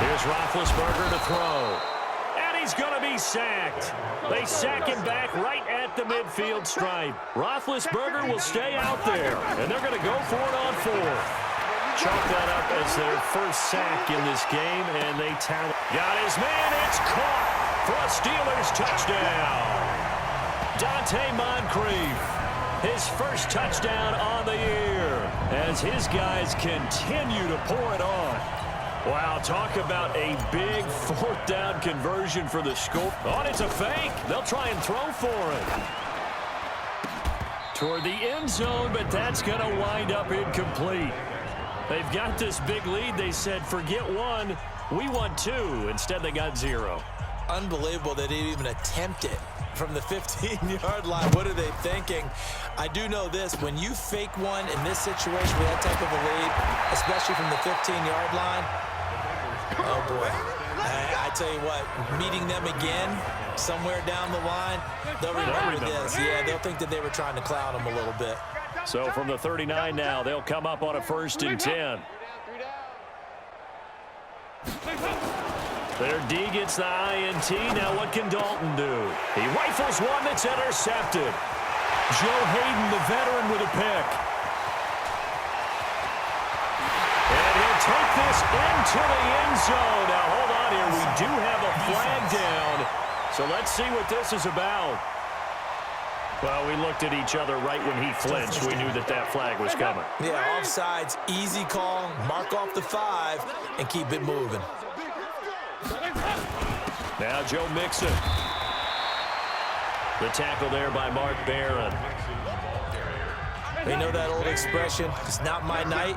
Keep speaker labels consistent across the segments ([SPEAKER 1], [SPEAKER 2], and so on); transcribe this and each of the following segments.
[SPEAKER 1] Here's Roethlisberger to throw. And he's going to be sacked. They sack him back right at the midfield stripe. Roethlisberger will stay out there, and they're going to go for it on fourth. Chalk that up as their first sack in this game, and they tally. Got his man. It's caught for a Steelers touchdown. Dante Moncrief, his first touchdown on the year, as his guys continue to pour it on. Wow, talk about a big fourth down conversion for the score. Oh, it's a fake. They'll try and throw for it. Toward the end zone, but that's going to wind up incomplete. They've got this big lead. They said, forget one, we want two. Instead, they got zero.
[SPEAKER 2] Unbelievable they didn't even attempt it from the 15-yard line. What are they thinking? I do know this. When you fake one in this situation with that type of a lead, especially from the 15-yard line, oh, boy. I tell you what, meeting them again somewhere down the line, they'll remember this. Yeah, they'll think that they were trying to cloud them a little bit.
[SPEAKER 1] So from the 39 now, they'll come up on a 1st and 10. Their D gets the INT. Now what can Dalton do? He rifles one that's intercepted. Joe Hayden, the veteran, with a pick. And he'll take this into the end zone. Now hold on here. We do have a flag down. So let's see what this is about. Well, we looked at each other right when he flinched. We knew that that flag was coming.
[SPEAKER 2] Yeah, offsides, easy call. Mark off the 5 and keep it moving.
[SPEAKER 1] Now Joe Mixon. The tackle there by Mark Barron.
[SPEAKER 2] They know that old expression, it's not my night.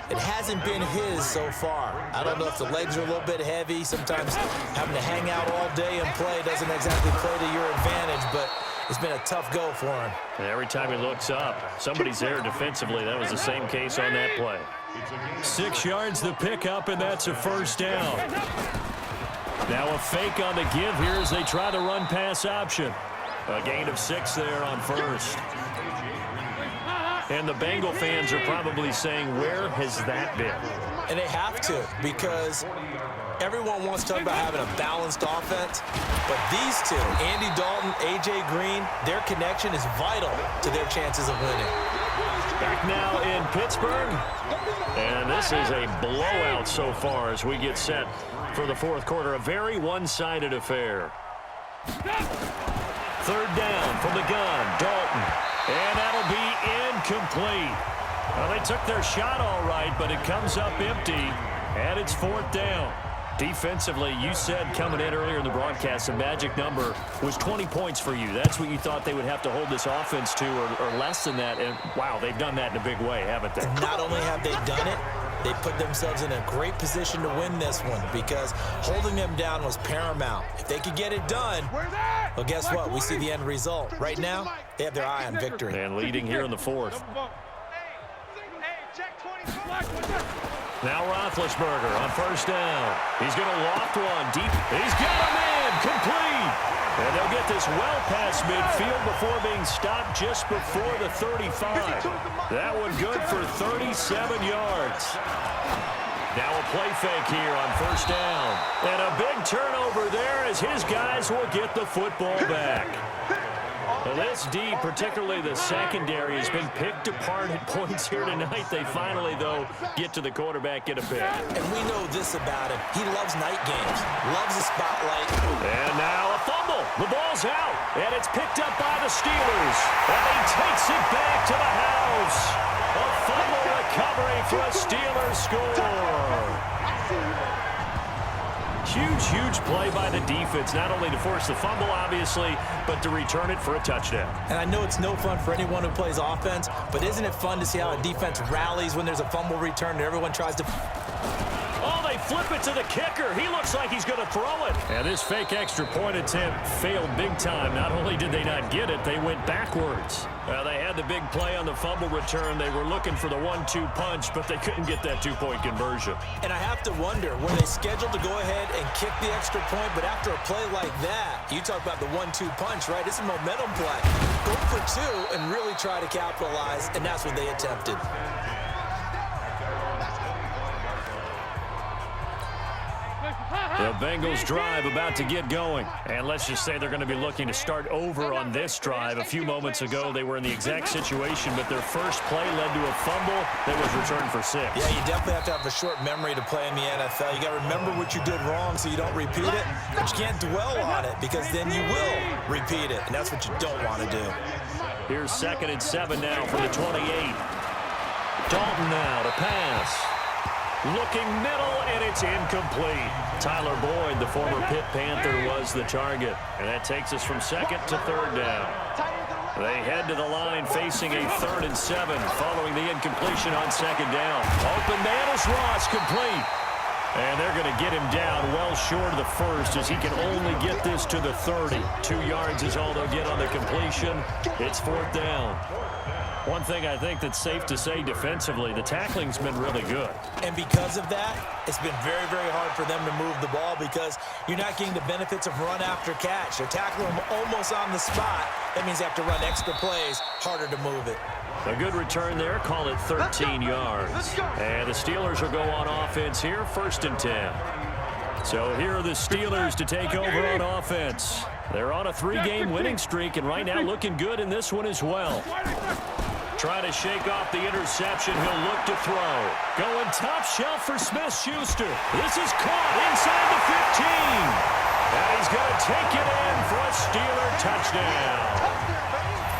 [SPEAKER 2] It hasn't been his so far. I don't know if the legs are a little bit heavy. Sometimes having to hang out all day and play doesn't exactly play to your advantage, but it's been a tough go for him.
[SPEAKER 1] And every time he looks up, somebody's there defensively. That was the same case on that play. 6 yards the pickup, and that's a 1st down. Now a fake on the give here as they try the run-pass option. A gain of 6 there on 1st. And the Bengal fans are probably saying, where has that been?
[SPEAKER 2] And they have to, because everyone wants to talk about having a balanced offense, but these two, Andy Dalton, A.J. Green, their connection is vital to their chances of winning.
[SPEAKER 1] Back now in Pittsburgh, and this is a blowout so far as we get set for the 4th quarter. A very one-sided affair. 3rd down from the gun, Dalton, and that'll be incomplete. Well, they took their shot all right, but it comes up empty, and it's 4th down. Defensively, you said coming in earlier in the broadcast, the magic number was 20 points for you. That's what you thought they would have to hold this offense to, or less than that. And, wow, they've done that in a big way, haven't they?
[SPEAKER 2] Not only have they done it, they put themselves in a great position to win this one because holding them down was paramount. If they could get it done, well, guess what? We see the end result. Right now, they have their eye on victory.
[SPEAKER 1] And leading here in the 4th. Now Roethlisberger on 1st down. He's going to loft one deep. He's got a man complete. And they'll get this well past midfield before being stopped just before the 35. That one good for 37 yards. Now a play fake here on 1st down. And a big turnover there as his guys will get the football back. Well, this D, particularly the secondary, has been picked apart at points here tonight. They finally, though, get to the quarterback, get a pick.
[SPEAKER 2] And we know this about him. He loves night games, loves the spotlight.
[SPEAKER 1] And now a fumble. The ball's out, and it's picked up by the Steelers. And he takes it back to the house. A fumble recovery for a Steelers score. Huge play by the defense, not only to force the fumble, obviously, but to return it for a touchdown.
[SPEAKER 2] And I know it's no fun for anyone who plays offense, but isn't it fun to see how a defense rallies when there's a fumble return and everyone tries to...
[SPEAKER 1] Oh, they flip it to the kicker. He looks like he's going to throw it. And this fake extra point attempt failed big time. Not only did they not get it, they went backwards. Well, they had the big play on the fumble return. They were looking for the 1-2 punch, but they couldn't get that two-point conversion.
[SPEAKER 2] And I have to wonder, were they scheduled to go ahead and kick the extra point, but after a play like that, you talk about the 1-2 punch, right? It's a momentum play. Go for 2 and really try to capitalize, and that's what they attempted.
[SPEAKER 1] The Bengals drive about to get going. And let's just say they're going to be looking to start over on this drive. A few moments ago, they were in the exact situation, but their first play led to a fumble that was returned for 6.
[SPEAKER 2] Yeah, you definitely have to have a short memory to play in the NFL. You got to remember what you did wrong so you don't repeat it, but you can't dwell on it because then you will repeat it, and that's what you don't want to do.
[SPEAKER 1] Here's 2nd and 7 now from the 28. Dalton now to pass. Looking middle, and it's incomplete. Tyler Boyd, the former Pitt Panther, was the target. And that takes us from 2nd to 3rd down. They head to the line facing a 3rd and 7 following the incompletion on 2nd down. Open man is Ross, complete. And they're going to get him down well short of the first as he can only get this to the 30. 2 yards is all they'll get on the completion. It's 4th down. One thing I think that's safe to say defensively, the tackling's been really good.
[SPEAKER 2] And because of that, it's been very, very hard for them to move the ball because you're not getting the benefits of run after catch. They're tackling them almost on the spot. That means they have to run extra plays, harder to move it.
[SPEAKER 1] A good return there, call it 13 yards. And the Steelers will go on offense here, 1st and 10. So here are the Steelers to take over on offense. They're on a 3-game winning streak, and right now looking good in this one as well. Trying to shake off the interception. He'll look to throw. Going top shelf for Smith-Schuster. This is caught inside the 15. And he's going to take it in for a Steeler touchdown.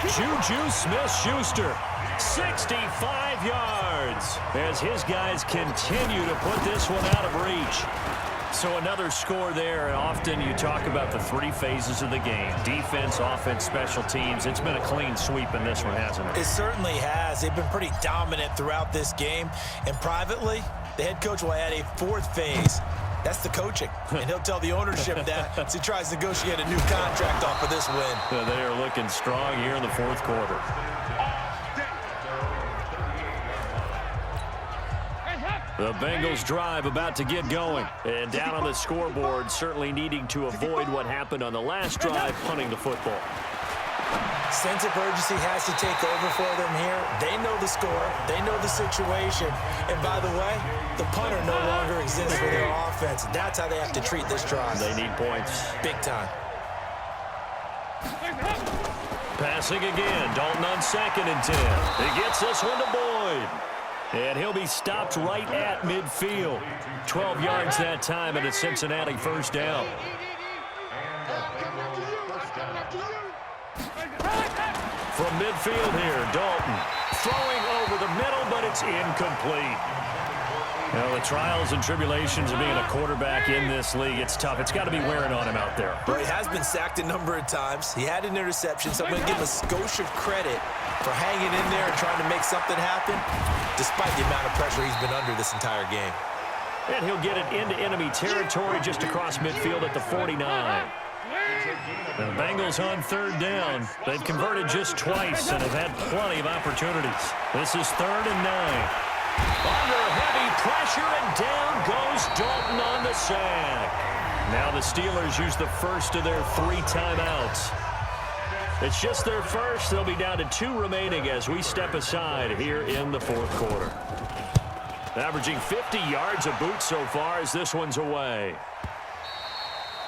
[SPEAKER 1] Juju Smith-Schuster, 65 yards, as his guys continue to put this one out of reach. So another score there, and often you talk about the 3 phases of the game. Defense, offense, special teams. It's been a clean sweep in this one, hasn't it?
[SPEAKER 2] It certainly has. They've been pretty dominant throughout this game. And privately, the head coach will add a 4th phase. That's the coaching. And he'll tell the ownership that as he tries to negotiate a new contract off of this win.
[SPEAKER 1] They are looking strong here in the 4th quarter. The Bengals drive about to get going. And down on the scoreboard, certainly needing to avoid what happened on the last drive, punting the football.
[SPEAKER 2] Sense of urgency has to take over for them here. They know the score. They know the situation. And by the way, the punter no longer exists for their offense. That's how they have to treat this drive.
[SPEAKER 1] They need points.
[SPEAKER 2] Big time.
[SPEAKER 1] Passing again. Dalton on 2nd and 10. He gets this one to Boyd. And he'll be stopped right at midfield. 12 yards that time, and a Cincinnati 1st down. From midfield here, Dalton throwing over the middle, but it's incomplete. Now, the trials and tribulations of being a quarterback in this league, it's tough. It's got to be wearing on him out there.
[SPEAKER 2] Well, he has been sacked a number of times. He had an interception, so I'm going to give him a skosh of credit for hanging in there and trying to make something happen, despite the amount of pressure he's been under this entire game.
[SPEAKER 1] And he'll get it into enemy territory just across midfield at the 49. The Bengals on 3rd down. They've converted just twice and have had plenty of opportunities. This is 3rd and 9. Under heavy pressure, and down goes Dalton on the sack. Now the Steelers use the first of their 3 timeouts. It's just their first. They'll be down to 2 remaining as we step aside here in the 4th quarter. Averaging 50 yards a boot so far as this one's away.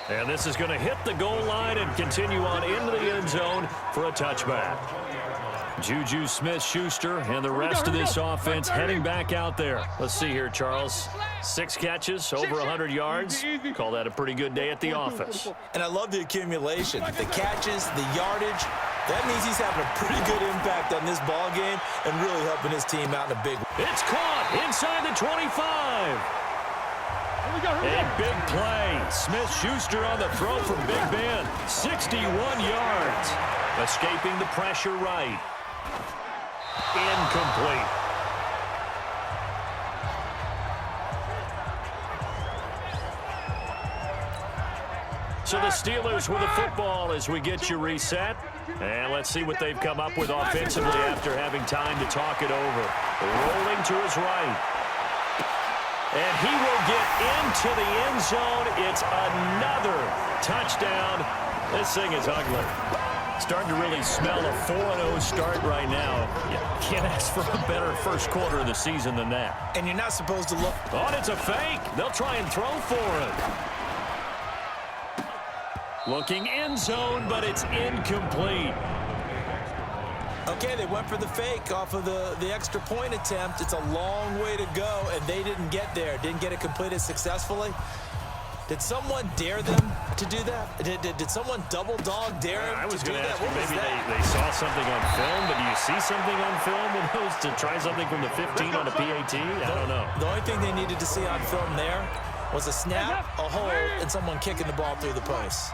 [SPEAKER 1] And this is going to hit the goal line and continue on into the end zone for a touchback. Juju Smith-Schuster and the rest of this offense heading back out there. Let's see here, Charles. 6 catches, over 100 yards. Call that a pretty good day at the office.
[SPEAKER 2] And I love the accumulation. The catches, the yardage. That means he's having a pretty good impact on this ball game and really helping his team out in a big way.
[SPEAKER 1] It's caught inside the 25. A big play. Smith-Schuster on the throw from Big Ben. 61 yards. Escaping the pressure right. Incomplete. So the Steelers with the football as we get you reset. And let's see what they've come up with offensively after having time to talk it over. Rolling to his right. And he will get into the end zone. It's another touchdown. This thing is ugly. Starting to really smell a 4-0 start right now. You can't ask for a better first quarter of the season than that.
[SPEAKER 2] And you're not supposed to look.
[SPEAKER 1] Oh, it's a fake. They'll try and throw for it. Looking end zone, but it's incomplete.
[SPEAKER 2] Okay, they went for the fake off of the extra point attempt. It's a long way to go, and they didn't get there. Didn't get it completed successfully. Did someone dare them to do that? Did someone double dog dare them
[SPEAKER 1] I was
[SPEAKER 2] to do
[SPEAKER 1] going to
[SPEAKER 2] that?
[SPEAKER 1] ask you, maybe they saw something on film, but do you see something on film with those to try something from the 15 on a PAT? I don't know.
[SPEAKER 2] The only thing they needed to see on film there was a snap, a hold, and someone kicking the ball through the post.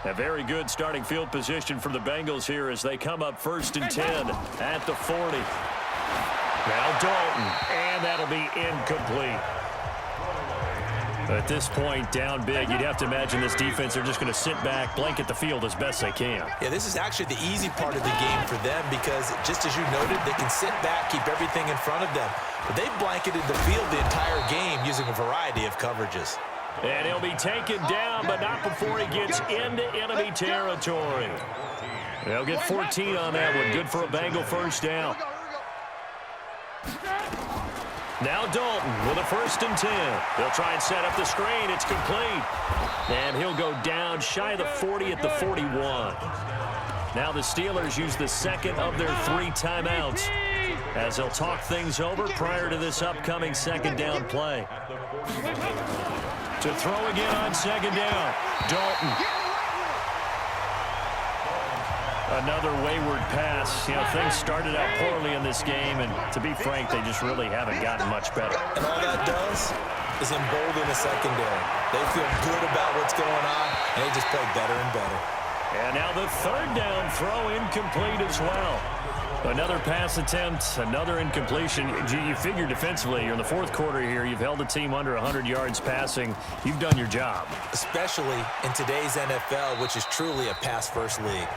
[SPEAKER 1] A very good starting field position for the Bengals here as they come up 1st and 10 at the 40. Now Dalton, and that'll be incomplete. At this point, down big, you'd have to imagine this defense are just going to sit back, blanket the field as best they can.
[SPEAKER 2] Yeah, this is actually the easy part of the game for them because, just as you noted, they can sit back, keep everything in front of them. But they've blanketed the field the entire game using a variety of coverages.
[SPEAKER 1] And he'll be taken down, but not before he gets into enemy territory. They'll get 14 on that one. Good for a Bengal first down. Now Dalton with a 1st and 10. They'll try and set up the screen. It's complete. And he'll go down shy of the 40 at the 41. Now the Steelers use the second of their 3 timeouts as they'll talk things over prior to this upcoming 2nd down play. To throw again on 2nd down, Dalton. Another wayward pass. You know, things started out poorly in this game, and to be frank, they just really haven't gotten much better.
[SPEAKER 2] And all that does is embolden the secondary. They feel good about what's going on, and they just play better and better.
[SPEAKER 1] And now the 3rd down throw incomplete as well. Another pass attempt, another incompletion. You figure defensively, you're in the 4th quarter here. You've held the team under 100 yards passing. You've done your job. Especially in today's NFL, which is truly a pass-first league.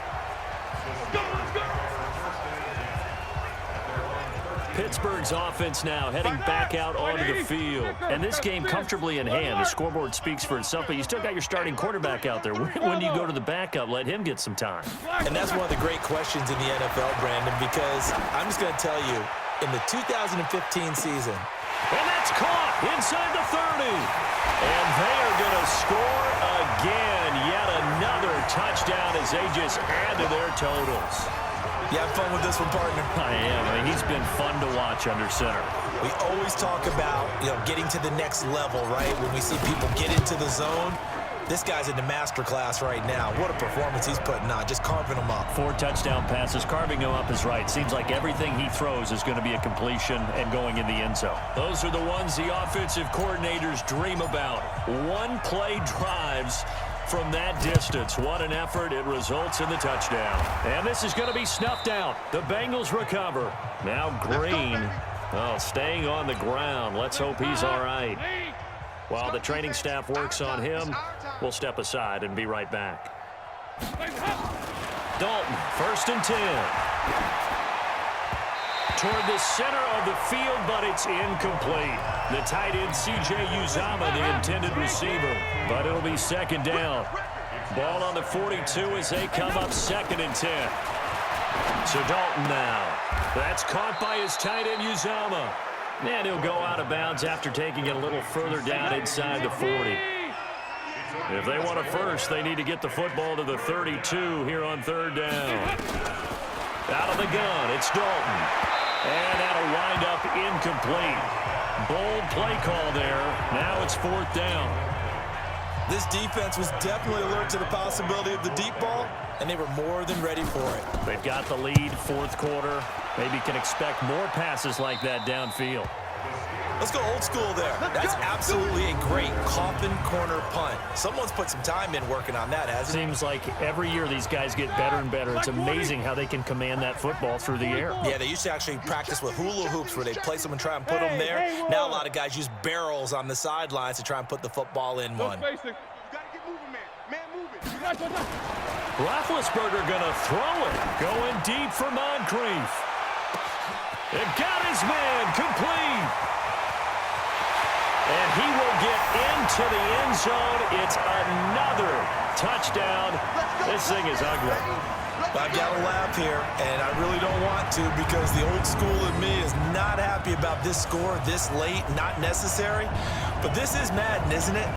[SPEAKER 1] Pittsburgh's offense now heading back out onto the field. And this game comfortably in hand. The scoreboard speaks for itself, but you still got your starting quarterback out there. When do you go to the backup? Let him get some time. And that's one of the great questions in the NFL, Brandon, because I'm just going to tell you, in the 2015 season. And that's caught inside the 30. And they are going to score again. Yet another touchdown as they just add to their totals. You have fun with this one, partner? I am. I mean, he's been fun to watch under center. We always talk about, getting to the next level, right? When we see people get into the zone, this guy's in the master class right now. What a performance he's putting on, just carving them up. 4 touchdown passes. Carving them up is right. Seems like everything he throws is going to be a completion and going in the end zone. Those are the ones the offensive coordinators dream about. One-play drives from that distance. What an effort. It results in the touchdown. And this is going to be snuffed out. The Bengals recover. Now Green, staying on the ground. Let's hope he's all right. While the training staff works on him, we'll step aside and be right back. Dalton, 1st and 10. Toward the center of the field, but it's incomplete. The tight end, C.J. Uzomah, the intended receiver. But it'll be 2nd down. Ball on the 42 as they come up 2nd and 10. So Dalton now. That's caught by his tight end, Uzomah. And he'll go out of bounds after taking it a little further down inside the 40. If they want a first, they need to get the football to the 32 here on 3rd down. Out of the gun, it's Dalton. And that'll wind up incomplete. Bold play call there. Now it's 4th down. This defense was definitely alert to the possibility of the deep ball, and they were more than ready for it. They've got the lead, 4th quarter. Maybe can expect more passes like that downfield. Let's go old school there. That's absolutely a great coffin corner punt. Someone's put some time in working on that, hasn't it? Seems like every year these guys get better and better. It's amazing how they can command that football through the air. Yeah, they used to actually practice with hula hoops where they place them and try and put them there. Now a lot of guys use barrels on the sidelines to try and put the football in one. Roethlisberger gonna throw it. Going deep for Moncrief. It got his man complete. And he will get into the end zone. It's another touchdown. This thing is ugly. I've got to laugh here, and I really don't want to because the old school in me is not happy about this score this late, not necessary. But this is Madden, isn't it?